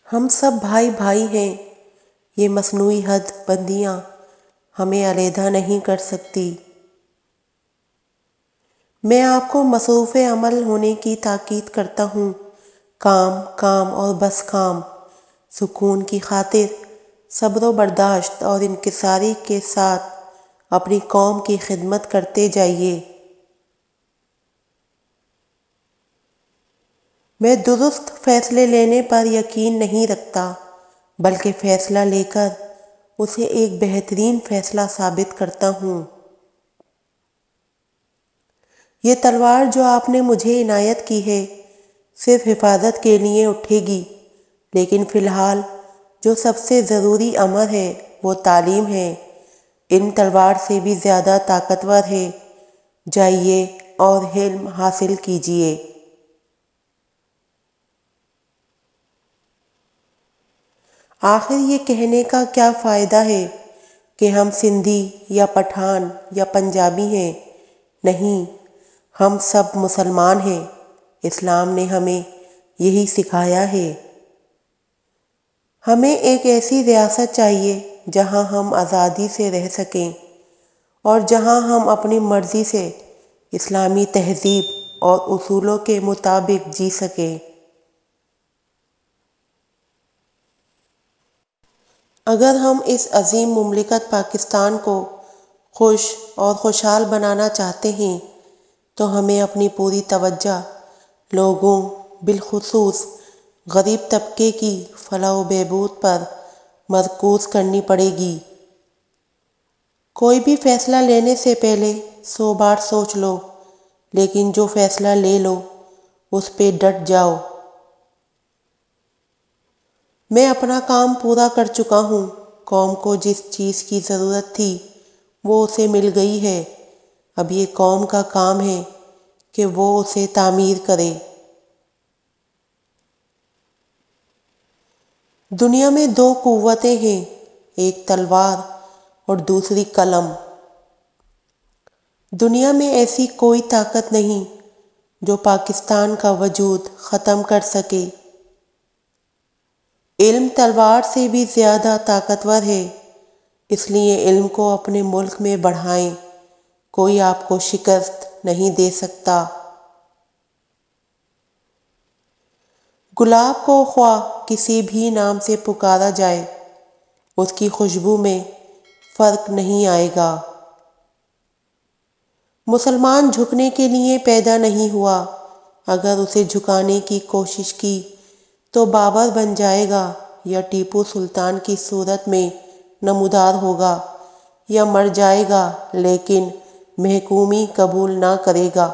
ہم سب بھائی بھائی ہیں، یہ مصنوعی حد بندیاں ہمیں علیحدہ نہیں کر سکتی۔ میں آپ کو مصروف عمل ہونے کی تاکید کرتا ہوں۔ کام کام اور بس کام۔ سکون کی خاطر صبر و برداشت اور انکساری کے ساتھ اپنی قوم کی خدمت کرتے جائیے۔ میں درست فیصلے لینے پر یقین نہیں رکھتا، بلکہ فیصلہ لے کر اسے ایک بہترین فیصلہ ثابت کرتا ہوں۔ یہ تلوار جو آپ نے مجھے عنایت کی ہے صرف حفاظت کے لیے اٹھے گی، لیکن فی الحال جو سب سے ضروری امر ہے وہ تعلیم ہے۔ ان تلوار سے بھی زیادہ طاقتور ہے۔ جائیے اور علم حاصل کیجیے۔ آخر یہ کہنے کا کیا فائدہ ہے کہ ہم سندھی یا پٹھان یا پنجابی ہیں؟ نہیں، ہم سب مسلمان ہیں۔ اسلام نے ہمیں یہی سکھایا ہے۔ ہمیں ایک ایسی ریاست چاہیے جہاں ہم آزادی سے رہ سکیں اور جہاں ہم اپنی مرضی سے اسلامی تہذیب اور اصولوں کے مطابق جی سکیں۔ اگر ہم اس عظیم مملکت پاکستان کو خوش اور خوشحال بنانا چاہتے ہیں تو ہمیں اپنی پوری توجہ لوگوں، بالخصوص غریب طبقے کی فلاح و بہبود پر مرکوز کرنی پڑے گی۔ کوئی بھی فیصلہ لینے سے پہلے 100 بار سوچ لو، لیکن جو فیصلہ لے لو اس پہ ڈٹ جاؤ۔ میں اپنا کام پورا کر چکا ہوں۔ قوم کو جس چیز کی ضرورت تھی وہ اسے مل گئی ہے۔ اب یہ قوم کا کام ہے کہ وہ اسے تعمیر کرے۔ دنیا میں 2 قوتیں ہیں، ایک تلوار اور دوسری قلم۔ دنیا میں ایسی کوئی طاقت نہیں جو پاکستان کا وجود ختم کر سکے۔ علم تلوار سے بھی زیادہ طاقتور ہے، اس لیے علم کو اپنے ملک میں بڑھائیں۔ کوئی آپ کو شکست نہیں دے سکتا۔ گلاب کو خواہ کسی بھی نام سے پکارا جائے، اس کی خوشبو میں فرق نہیں آئے گا۔ مسلمان جھکنے کے لیے پیدا نہیں ہوا۔ اگر اسے جھکانے کی کوشش کی تو بابر بن جائے گا یا ٹیپو سلطان کی صورت میں نمودار ہوگا، یا مر جائے گا لیکن محکومی قبول نہ کرے گا۔